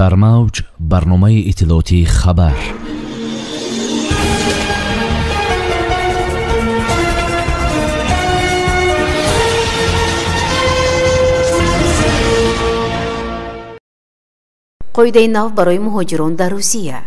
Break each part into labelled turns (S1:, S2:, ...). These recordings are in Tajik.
S1: дар мавҷ барномаи иттилоотии хабар.
S2: қоидаи нав барои муҳоҷирон дар Русия.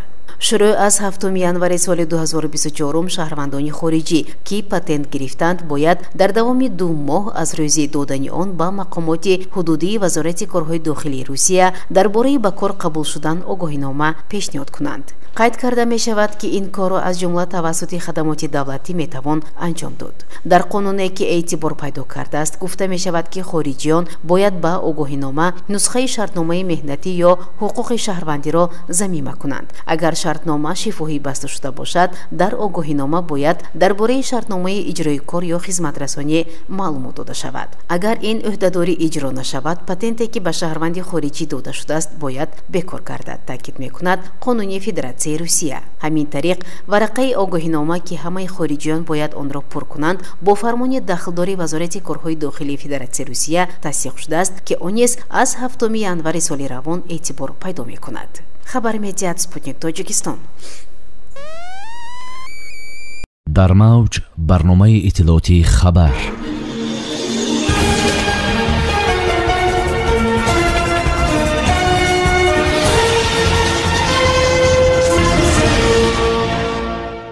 S2: шурӯъ аз 7 январи соли 2024 шаҳрвандони хориҷӣ ки патент гирифтанд бояд дар давоми 2 моҳ аз рӯзи додани он ба мақомоти ҳудудии вазорати корҳои дохилии Русия дар бораи ба кор қабул шудан огоҳинома пешниҳод кунанд. қайд карда мешавад ки ин корро аз ҷумла тавассути хадамоти давлатӣ метавон анҷом дод. дар қонуне ки эътибор пайдо кардааст гуфта мешавад ки хориҷиён бояд ба огоҳинома нусхаи шартномаи меҳнатӣ ё ҳуқуқи шаҳрвандиро замима кунанд. агар шартнома шифоҳӣ баста шуда бошад, дар огоҳинома бояд дар бораи шартномаи иҷрои кор ё хизматрасонӣ маълумот дода шавад. агар ин ӯҳдадорӣ иҷро нашавад, патенте ки ба шаҳрванди хориҷӣ дода шудааст бояд бекор гардад, таъкид мекунад Қонуни Федератсияи Русия. ҳамин тариқ варақаи огоҳинома ки ҳамаи хориҷиён бояд онро пур кунанд, бо фармони дахлдори вазорати корҳои дохилии Федератсияи Русия тасдиқ шудааст ки он низ аз 7 январи соли равон эътибор пайдо мекунад. хабар медиат Спутник Тоҷикистон.
S1: дар мавҷ барномаи иттилоотии хабар.